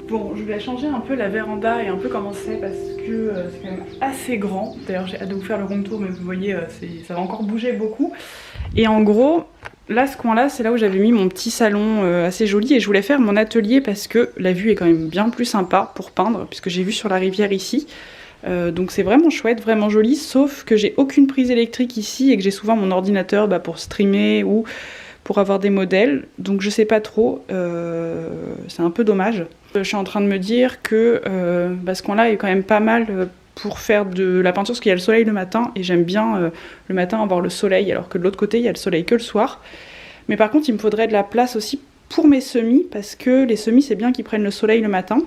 Bon, je vais changer un peu la véranda et un peu comment c'est parce que c'est quand même assez grand. D'ailleurs, j'ai hâte de vous faire le room tour, mais vous voyez, ça va encore bouger beaucoup. Et en gros, là, ce coin-là, c'est là où j'avais mis mon petit salon assez joli et je voulais faire mon atelier parce que la vue est quand même bien plus sympa pour peindre, puisque j'ai vu sur la rivière ici. Donc c'est vraiment chouette, vraiment joli, sauf que j'ai aucune prise électrique ici et que j'ai souvent mon ordinateur pour streamer ou pour avoir des modèles, donc je sais pas trop, c'est un peu dommage. Je suis en train de me dire que ce coin-là est quand même pas mal pour faire de la peinture parce qu'il y a le soleil le matin et j'aime bien le matin avoir le soleil alors que de l'autre côté il y a le soleil que le soir. Mais par contre il me faudrait de la place aussi pour mes semis parce que les semis c'est bien qu'ils prennent le soleil le matin.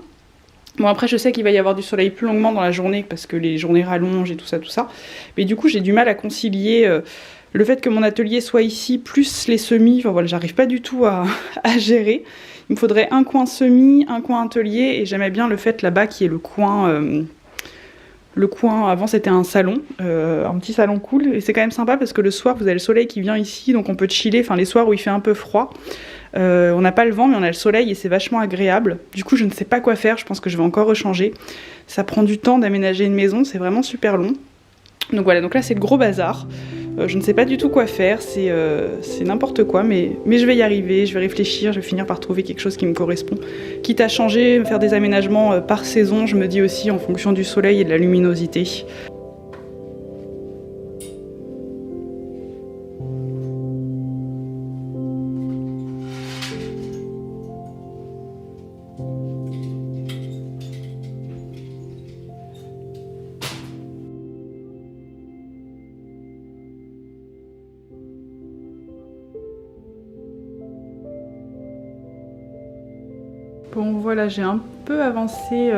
Bon après je sais qu'il va y avoir du soleil plus longuement dans la journée parce que les journées rallongent et tout ça. Mais du coup j'ai du mal à concilier le fait que mon atelier soit ici plus les semis. Enfin voilà, j'arrive pas du tout à gérer. Il me faudrait un coin semis, un coin atelier et j'aimais bien le fait là-bas qui est le coin... avant c'était un salon, un petit salon cool et c'est quand même sympa parce que le soir vous avez le soleil qui vient ici donc on peut chiller, enfin les soirs où il fait un peu froid. On n'a pas le vent mais on a le soleil et c'est vachement agréable. Du coup je ne sais pas quoi faire, je pense que je vais encore rechanger. Ça prend du temps d'aménager une maison, c'est vraiment super long. Donc voilà, donc là c'est le gros bazar. Je ne sais pas du tout quoi faire, c'est n'importe quoi, mais je vais y arriver, je vais réfléchir, je vais finir par trouver quelque chose qui me correspond. Quitte à changer, faire des aménagements par saison, je me dis aussi en fonction du soleil et de la luminosité. Bon voilà, j'ai un peu avancé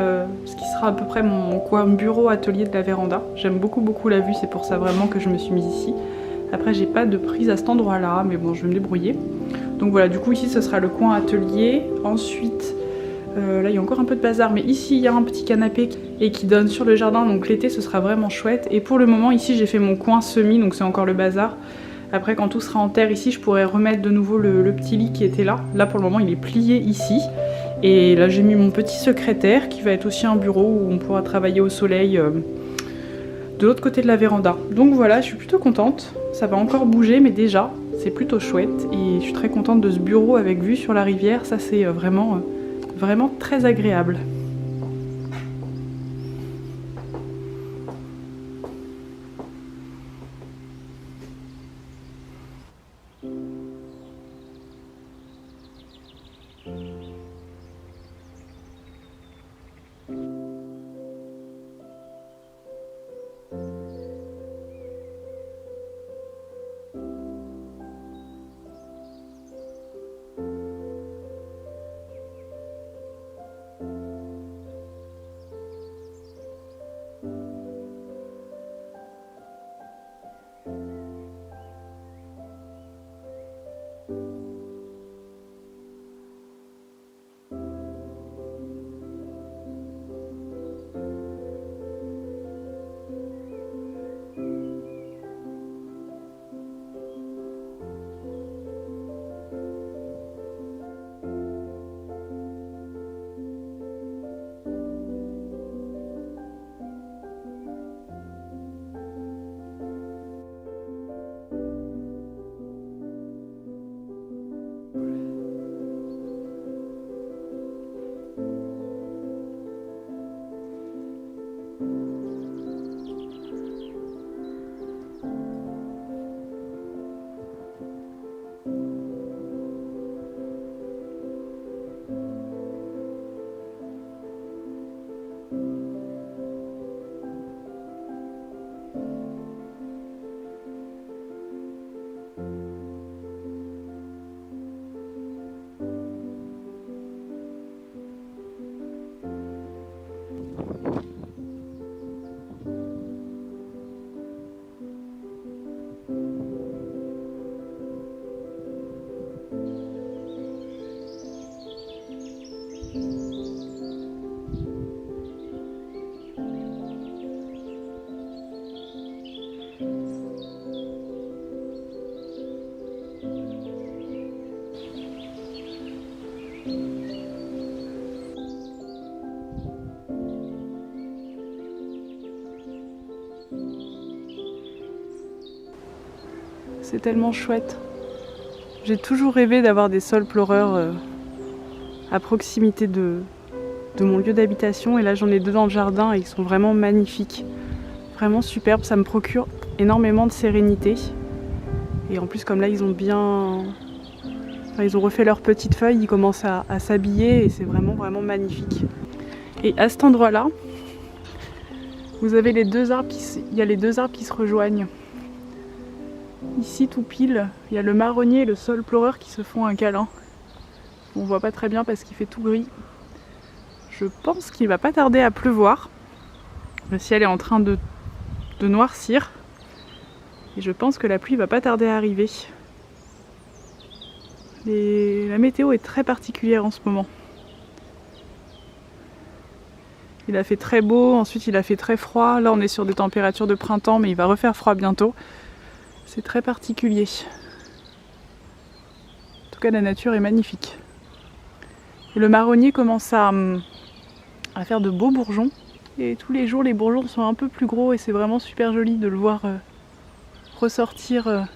ce qui sera à peu près mon coin bureau atelier de la véranda. J'aime beaucoup la vue, c'est pour ça vraiment que je me suis mise ici. Après j'ai pas de prise à cet endroit là, mais bon je vais me débrouiller. Donc voilà, du coup ici ce sera le coin atelier. Ensuite, là il y a encore un peu de bazar, mais ici il y a un petit canapé et qui donne sur le jardin, donc l'été ce sera vraiment chouette. Et pour le moment ici j'ai fait mon coin semi, donc c'est encore le bazar. Après quand tout sera en terre ici, je pourrai remettre de nouveau le petit lit qui était là. Là pour le moment il est plié ici. Et là j'ai mis mon petit secrétaire qui va être aussi un bureau où on pourra travailler au soleil de l'autre côté de la véranda. Donc voilà, je suis plutôt contente. Ça va encore bouger mais déjà c'est plutôt chouette. Et je suis très contente de ce bureau avec vue sur la rivière. Ça c'est vraiment très agréable. C'est tellement chouette. J'ai toujours rêvé d'avoir des sols pleureurs à proximité de mon lieu d'habitation, et là j'en ai 2 dans le jardin et ils sont vraiment magnifiques. Vraiment superbes, ça me procure énormément de sérénité. Et en plus, comme là ils ont ils ont refait leurs petites feuilles, ils commencent à s'habiller et c'est vraiment magnifique. Et à cet endroit-là, vous avez les 2 arbres il y a les 2 arbres qui se rejoignent. Ici tout pile, il y a le marronnier et le saule pleureur qui se font un câlin. On voit pas très bien parce qu'il fait tout gris. Je pense qu'il va pas tarder à pleuvoir. Le ciel est en train de noircir. Et je pense que la pluie va pas tarder à arriver. La météo est très particulière en ce moment. Il a fait très beau, ensuite il a fait très froid. Là on est sur des températures de printemps, mais il va refaire froid bientôt. C'est très particulier. En tout cas, la nature est magnifique. Et le marronnier commence à faire de beaux bourgeons. Et tous les jours, les bourgeons sont un peu plus gros et c'est vraiment super joli de le voir ressortir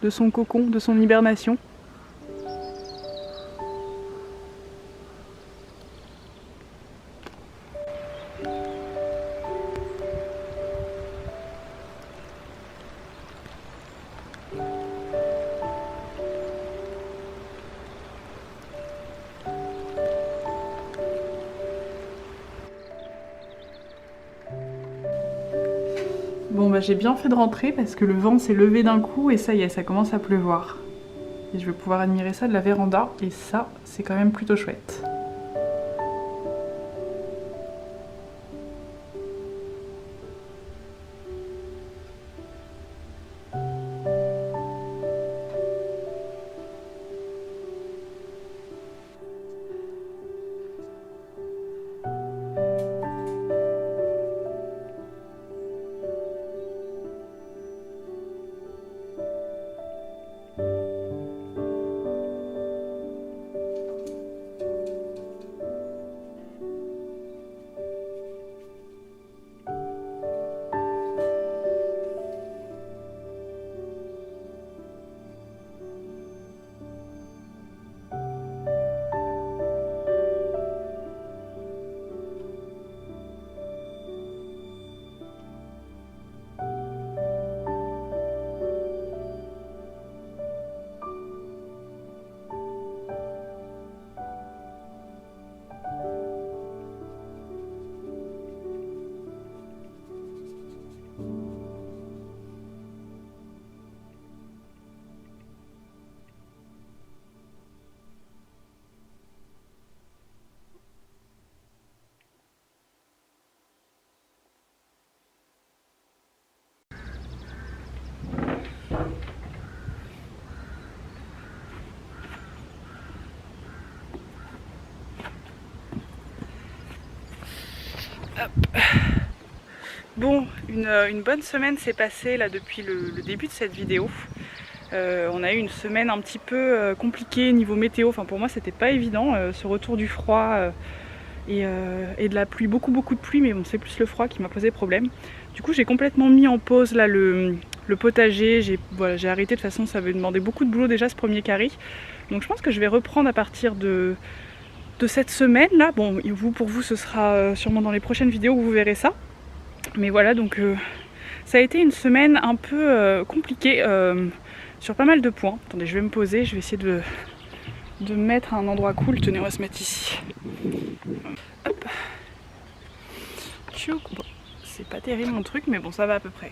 de son cocon, de son hibernation. Bon bah j'ai bien fait de rentrer parce que le vent s'est levé d'un coup et ça y est, ça commence à pleuvoir. Et je vais pouvoir admirer ça de la véranda et ça, c'est quand même plutôt chouette. Hop. Bon, une bonne semaine s'est passée là depuis le début de cette vidéo. On a eu une semaine un petit peu compliquée niveau météo. Enfin pour moi c'était pas évident, ce retour du froid et de la pluie, beaucoup de pluie, mais bon c'est plus le froid qui m'a posé problème. Du coup j'ai complètement mis en pause là le potager, j'ai arrêté, de toute façon ça avait demandé beaucoup de boulot déjà ce premier carré. Donc je pense que je vais reprendre à partir de cette semaine là. Bon, pour vous ce sera sûrement dans les prochaines vidéos où vous verrez ça. Mais voilà, donc ça a été une semaine un peu compliquée sur pas mal de points. Attendez, je vais me poser, je vais essayer de me mettre à un endroit cool. Tenez, on va se mettre ici. Hop. Bon, c'est pas terrible mon truc, mais bon, ça va à peu près.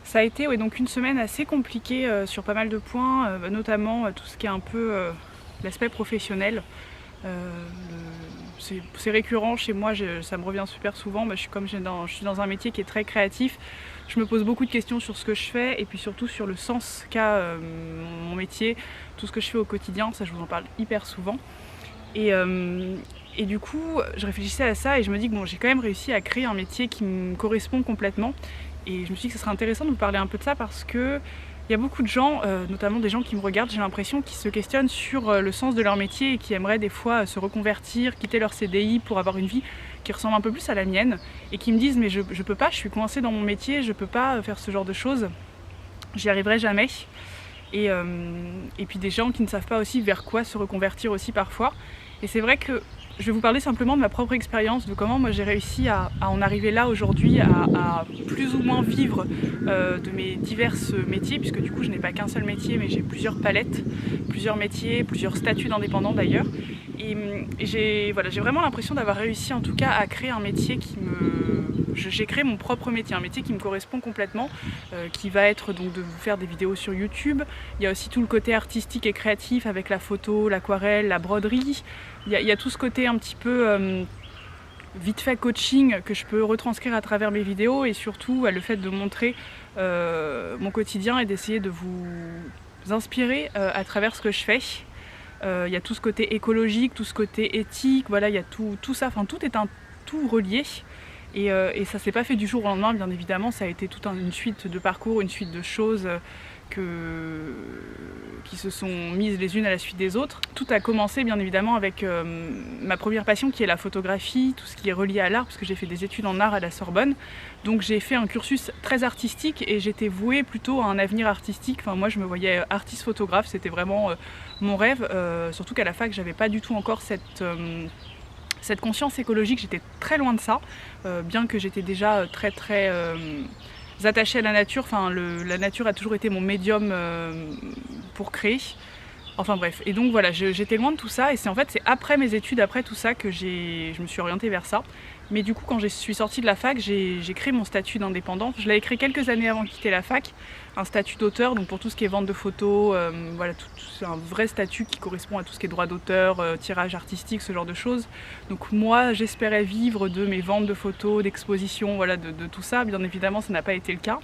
Ça a été donc une semaine assez compliquée sur pas mal de points, notamment tout ce qui est un peu l'aspect professionnel. C'est récurrent chez moi, ça me revient super souvent. Je suis dans un métier qui est très créatif. Je me pose beaucoup de questions sur ce que je fais et puis surtout sur le sens qu'a mon métier, tout ce que je fais au quotidien. Ça, je vous en parle hyper souvent. Et du coup, je réfléchissais à ça et je me dis que bon, j'ai quand même réussi à créer un métier qui me correspond complètement. Et je me suis dit que ce serait intéressant de vous parler un peu de ça parce que il y a beaucoup de gens, notamment des gens qui me regardent, j'ai l'impression, qui se questionnent sur le sens de leur métier et qui aimeraient des fois se reconvertir, quitter leur CDI pour avoir une vie qui ressemble un peu plus à la mienne et qui me disent mais je peux pas, je suis coincée dans mon métier, je peux pas faire ce genre de choses. j'y arriverai jamais. Et puis des gens qui ne savent pas aussi vers quoi se reconvertir aussi parfois. Et c'est vrai que je vais vous parler simplement de ma propre expérience, de comment moi j'ai réussi à en arriver là aujourd'hui, à plus ou moins vivre de mes divers métiers, puisque du coup je n'ai pas qu'un seul métier, mais j'ai plusieurs palettes, plusieurs métiers, plusieurs statuts d'indépendants d'ailleurs. Et j'ai vraiment l'impression d'avoir réussi en tout cas à créer un métier qui me... J'ai créé mon propre métier, un métier qui me correspond complètement, qui va être donc de vous faire des vidéos sur YouTube. Il y a aussi tout le côté artistique et créatif avec la photo, l'aquarelle, la broderie. Il y a tout ce côté un petit peu vite fait coaching que je peux retranscrire à travers mes vidéos, et surtout le fait de montrer mon quotidien et d'essayer de vous inspirer à travers ce que je fais. Il y a tout ce côté écologique, tout ce côté éthique, voilà, il y a tout ça, enfin tout est tout relié. Et ça s'est pas fait du jour au lendemain, bien évidemment, ça a été toute une suite de parcours, une suite de choses qui se sont mises les unes à la suite des autres. Tout a commencé bien évidemment avec ma première passion qui est la photographie, tout ce qui est relié à l'art, parce que j'ai fait des études en art à la Sorbonne. Donc j'ai fait un cursus très artistique et j'étais vouée plutôt à un avenir artistique. Enfin, moi je me voyais artiste photographe, c'était vraiment mon rêve, surtout qu'à la fac j'avais pas du tout encore cette conscience écologique, j'étais très loin de ça, bien que j'étais déjà très attachée à la nature. Enfin, la nature a toujours été mon médium pour créer. Enfin bref, et donc voilà, j'étais loin de tout ça, et c'est après mes études, après tout ça, que je me suis orientée vers ça. Mais du coup, quand je suis sortie de la fac, j'ai créé mon statut d'indépendante. Je l'avais créé quelques années avant de quitter la fac, un statut d'auteur, donc pour tout ce qui est vente de photos, voilà, c'est un vrai statut qui correspond à tout ce qui est droit d'auteur, tirage artistique, ce genre de choses. Donc moi, j'espérais vivre de mes ventes de photos, d'expositions, voilà, de tout ça. Bien évidemment, ça n'a pas été le cas.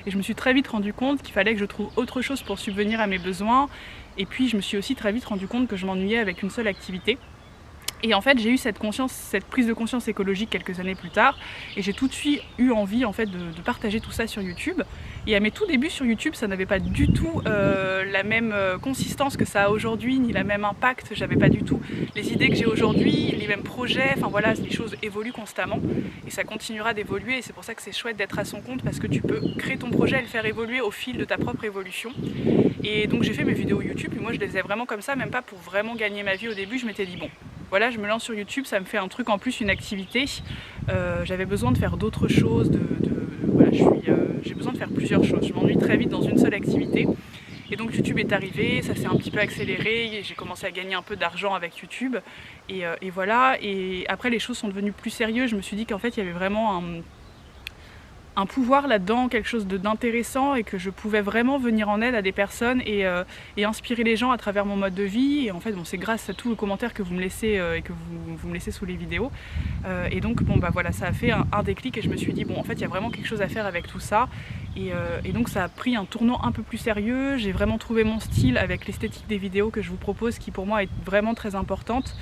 Et je me suis très vite rendu compte qu'il fallait que je trouve autre chose pour subvenir à mes besoins. Et puis je me suis aussi très vite rendu compte que je m'ennuyais avec une seule activité. Et en fait, j'ai eu cette prise de conscience écologique quelques années plus tard, et j'ai tout de suite eu envie en fait de partager tout ça sur YouTube. Et à mes tout débuts sur YouTube, ça n'avait pas du tout la même consistance que ça a aujourd'hui, ni la même impact. J'avais pas du tout les idées que j'ai aujourd'hui, les mêmes projets. Enfin voilà, les choses évoluent constamment et ça continuera d'évoluer. Et c'est pour ça que c'est chouette d'être à son compte, parce que tu peux créer ton projet et le faire évoluer au fil de ta propre évolution. Et donc j'ai fait mes vidéos YouTube, et moi je les faisais vraiment comme ça, même pas pour vraiment gagner ma vie au début. Je m'étais dit bon, voilà, je me lance sur YouTube, ça me fait un truc en plus, une activité. J'avais besoin de faire d'autres choses, voilà, j'ai besoin de faire plusieurs choses. Je m'ennuie très vite dans une seule activité. Et donc YouTube est arrivé, ça s'est un petit peu accéléré, j'ai commencé à gagner un peu d'argent avec YouTube. Et voilà, et après les choses sont devenues plus sérieuses. Je me suis dit qu'en fait il y avait vraiment un pouvoir là-dedans, quelque chose d'intéressant, et que je pouvais vraiment venir en aide à des personnes et inspirer les gens à travers mon mode de vie. Et en fait, bon, c'est grâce à tous les commentaires que vous me laissez et que vous me laissez sous les vidéos. Et donc, bon, bah voilà, ça a fait un déclic, et je me suis dit, bon, en fait, il y a vraiment quelque chose à faire avec tout ça. Et donc, ça a pris un tournant un peu plus sérieux. J'ai vraiment trouvé mon style avec l'esthétique des vidéos que je vous propose, qui pour moi est vraiment très importante,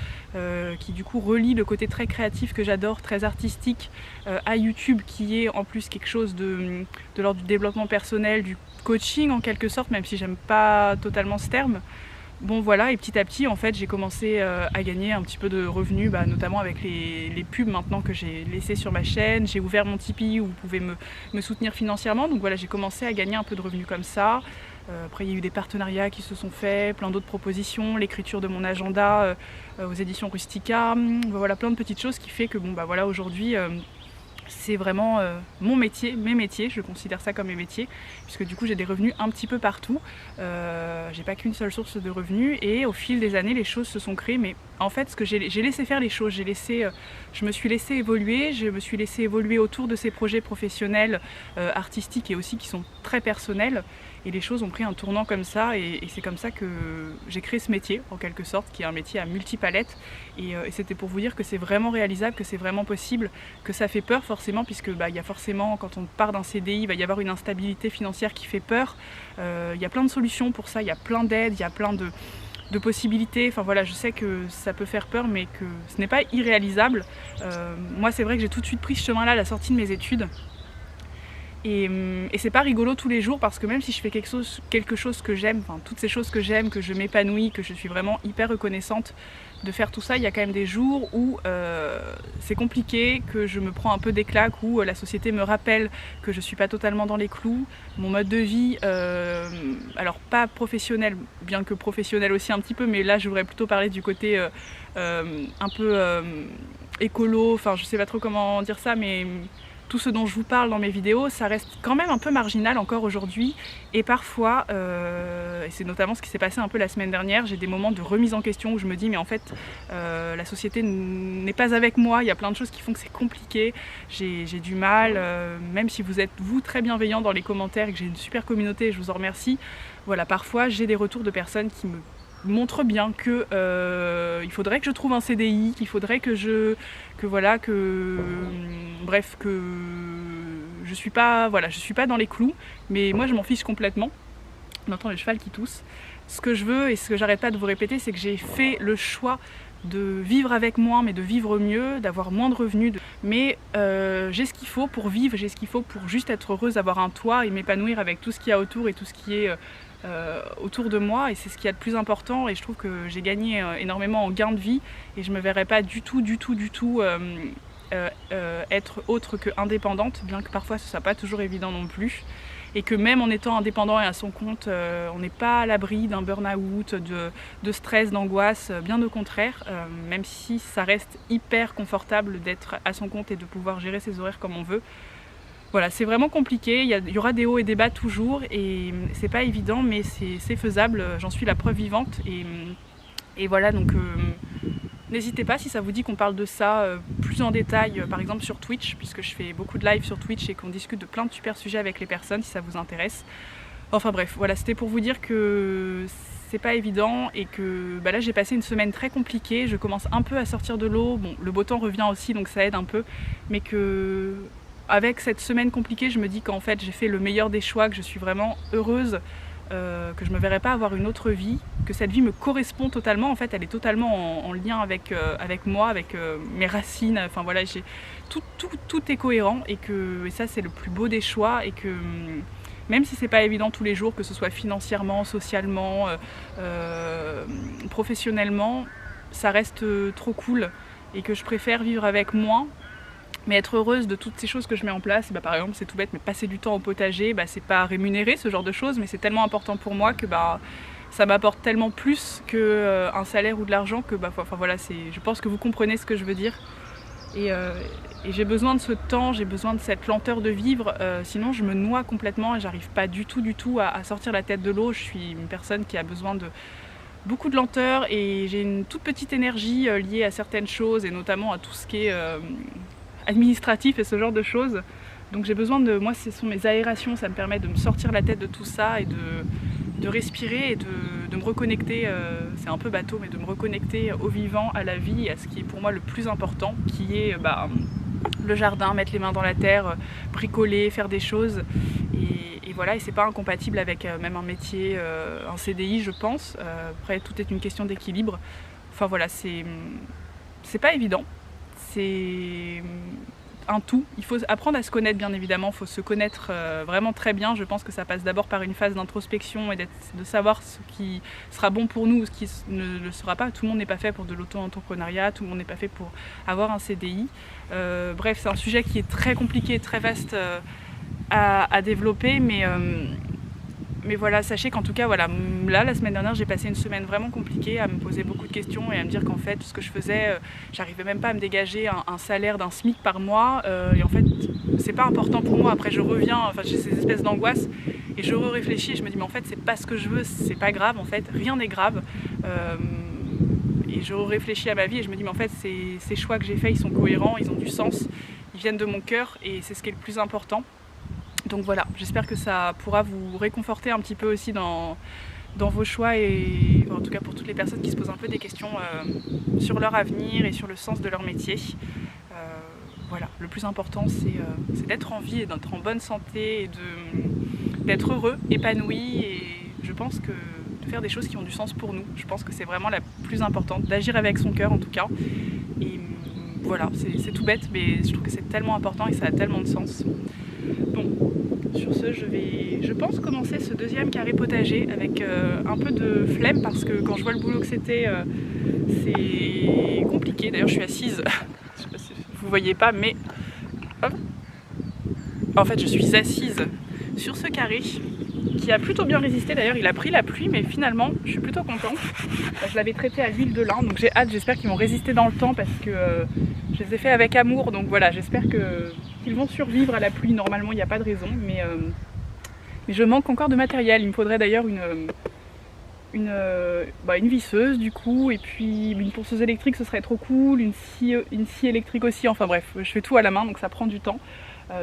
qui du coup relie le côté très créatif que j'adore, très artistique, à YouTube, qui est en plus quelque chose de l'ordre du développement personnel, du coaching en quelque sorte, même si j'aime pas totalement ce terme. Bon voilà, et petit à petit en fait j'ai commencé à gagner un petit peu de revenus, notamment avec les pubs maintenant que j'ai laissées sur ma chaîne. J'ai ouvert mon Tipeee où vous pouvez me soutenir financièrement, donc voilà, j'ai commencé à gagner un peu de revenus comme ça. Après il y a eu des partenariats qui se sont faits, plein d'autres propositions, l'écriture de mon agenda aux éditions Rustica, voilà, plein de petites choses qui fait que bon bah voilà, aujourd'hui c'est vraiment mon métier, mes métiers, je considère ça comme mes métiers, puisque du coup j'ai des revenus un petit peu partout. J'ai pas qu'une seule source de revenus, et au fil des années les choses se sont créées, mais en fait ce que j'ai laissé faire les choses, je me suis laissé évoluer autour de ces projets professionnels, artistiques, et aussi qui sont très personnels. Et les choses ont pris un tournant comme ça, et c'est comme ça que j'ai créé ce métier, en quelque sorte, qui est un métier à multipalettes. Et c'était pour vous dire que c'est vraiment réalisable, que c'est vraiment possible, que ça fait peur forcément, puisque il y a forcément, quand on part d'un CDI, il va y avoir une instabilité financière qui fait peur. Il y a plein de solutions pour ça, il y a plein d'aides, il y a plein de possibilités. Enfin voilà, je sais que ça peut faire peur, mais que ce n'est pas irréalisable. Moi c'est vrai que j'ai tout de suite pris ce chemin-là à la sortie de mes études. Et c'est pas rigolo tous les jours parce que même si je fais quelque chose que j'aime, enfin toutes ces choses que j'aime, que je m'épanouis, que je suis vraiment hyper reconnaissante de faire tout ça, il y a quand même des jours où c'est compliqué, que je me prends un peu des claques, où la société me rappelle que je suis pas totalement dans les clous. Mon mode de vie, alors pas professionnel, bien que professionnel aussi un petit peu, mais là je voudrais plutôt parler du côté un peu écolo, enfin je sais pas trop comment dire ça, mais tout ce dont je vous parle dans mes vidéos, ça reste quand même un peu marginal encore aujourd'hui. Et parfois, et c'est notamment ce qui s'est passé un peu la semaine dernière, j'ai des moments de remise en question où je me dis mais en fait la société n'est pas avec moi, il y a plein de choses qui font que c'est compliqué, j'ai du mal, même si vous êtes vous très bienveillants dans les commentaires et que j'ai une super communauté, je vous en remercie. Voilà, parfois j'ai des retours de personnes qui me montre bien que il faudrait que je trouve un CDI, qu'il faudrait que bref, que je suis pas dans les clous, mais moi je m'en fiche complètement. On entend le cheval qui tousse. Ce que je veux et ce que j'arrête pas de vous répéter, c'est que j'ai fait le choix de vivre avec moins, mais de vivre mieux, d'avoir moins de revenus, mais j'ai ce qu'il faut pour vivre, j'ai ce qu'il faut pour juste être heureuse, avoir un toit et m'épanouir avec tout ce qu'il y a autour et tout ce qui est autour de moi, et c'est ce qu'il y a de plus important. Et je trouve que j'ai gagné énormément en gain de vie et je me verrais pas du tout être autre que indépendante, bien que parfois ce soit pas toujours évident non plus, et que même en étant indépendant et à son compte, on n'est pas à l'abri d'un burn-out, de stress, d'angoisse, bien au contraire, même si ça reste hyper confortable d'être à son compte et de pouvoir gérer ses horaires comme on veut. Voilà, c'est vraiment compliqué, il y aura des hauts et des bas toujours, et c'est pas évident, mais c'est faisable, j'en suis la preuve vivante. Et voilà, donc n'hésitez pas si ça vous dit qu'on parle de ça plus en détail, par exemple sur Twitch, puisque je fais beaucoup de live sur Twitch et qu'on discute de plein de super sujets avec les personnes, si ça vous intéresse. Enfin bref, voilà, c'était pour vous dire que c'est pas évident et que là j'ai passé une semaine très compliquée, je commence un peu à sortir de l'eau, bon le beau temps revient aussi donc ça aide un peu, mais que avec cette semaine compliquée, je me dis qu'en fait j'ai fait le meilleur des choix, que je suis vraiment heureuse, que je me verrais pas avoir une autre vie, que cette vie me correspond totalement, en fait elle est totalement en lien avec moi, avec mes racines, enfin voilà, tout est cohérent, et ça c'est le plus beau des choix, et que même si c'est pas évident tous les jours, que ce soit financièrement, socialement, professionnellement, ça reste trop cool, et que je préfère vivre avec moins, mais être heureuse de toutes ces choses que je mets en place. Par exemple, c'est tout bête, mais passer du temps au potager, c'est pas rémunéré ce genre de choses, mais c'est tellement important pour moi que ça m'apporte tellement plus qu'un salaire ou de l'argent, que voilà, je pense que vous comprenez ce que je veux dire. Et j'ai besoin de ce temps, j'ai besoin de cette lenteur de vivre, sinon je me noie complètement et j'arrive pas du tout à sortir la tête de l'eau. Je suis une personne qui a besoin de beaucoup de lenteur, et j'ai une toute petite énergie liée à certaines choses, et notamment à tout ce qui est administratif et ce genre de choses. Donc j'ai besoin moi ce sont mes aérations, ça me permet de me sortir la tête de tout ça et de respirer et de me reconnecter, c'est un peu bateau, mais de me reconnecter au vivant, à la vie, et à ce qui est pour moi le plus important, qui est le jardin, mettre les mains dans la terre, bricoler, faire des choses, et voilà, et c'est pas incompatible avec même un métier, un CDI je pense. Après tout est une question d'équilibre, enfin voilà, c'est pas évident, c'est un tout. Il faut apprendre à se connaître, bien évidemment, il faut se connaître vraiment très bien. Je pense que ça passe d'abord par une phase d'introspection et de savoir ce qui sera bon pour nous ou ce qui ne le sera pas. Tout le monde n'est pas fait pour de l'auto-entrepreneuriat, tout le monde n'est pas fait pour avoir un CDI. Bref, c'est un sujet qui est très compliqué, très vaste à développer, mais voilà, sachez qu'en tout cas, voilà, là, la semaine dernière, j'ai passé une semaine vraiment compliquée, à me poser beaucoup de questions et à me dire qu'en fait, ce que je faisais, j'arrivais même pas à me dégager un salaire d'un SMIC par mois, et en fait, c'est pas important pour moi. Après, je reviens, enfin, j'ai ces espèces d'angoisse, et je réfléchis et je me dis, mais en fait, c'est pas ce que je veux, c'est pas grave, en fait, rien n'est grave. Et je réfléchis à ma vie et je me dis, mais en fait, ces choix que j'ai faits, ils sont cohérents, ils ont du sens, ils viennent de mon cœur, et c'est ce qui est le plus important. Donc voilà, j'espère que ça pourra vous réconforter un petit peu aussi dans vos choix, et en tout cas pour toutes les personnes qui se posent un peu des questions sur leur avenir et sur le sens de leur métier. Voilà, le plus important c'est d'être en vie et d'être en bonne santé, et d'être heureux, épanoui, et je pense que de faire des choses qui ont du sens pour nous, je pense que c'est vraiment la plus importante, d'agir avec son cœur en tout cas. Et voilà, c'est tout bête, mais je trouve que c'est tellement important et ça a tellement de sens. Bon, sur ce, je pense commencer ce deuxième carré potager avec un peu de flemme parce que quand je vois le boulot que c'était, c'est compliqué. D'ailleurs, je suis assise, je sais pas si vous voyez pas, mais hop. En fait, je suis assise sur ce carré qui a plutôt bien résisté. D'ailleurs, il a pris la pluie, mais finalement, je suis plutôt contente. Je l'avais traité à l'huile de lin, donc j'ai hâte. J'espère qu'ils vont résister dans le temps parce que je les ai fait avec amour. Donc voilà, j'espère qu'ils vont survivre à la pluie. Normalement, il n'y a pas de raison, mais je manque encore de matériel. Il me faudrait d'ailleurs une visseuse du coup, et puis une ponceuse électrique, ce serait trop cool, une scie électrique aussi. Enfin bref, je fais tout à la main, donc ça prend du temps.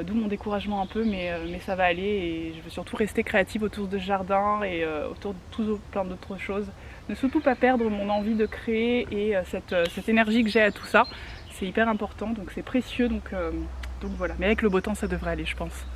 D'où mon découragement un peu, mais ça va aller et je veux surtout rester créative autour de ce jardin et autour de plein d'autres choses. Ne surtout pas perdre mon envie de créer et cette énergie que j'ai à tout ça. C'est hyper important, donc c'est précieux, donc voilà. Mais avec le beau temps, ça devrait aller, je pense.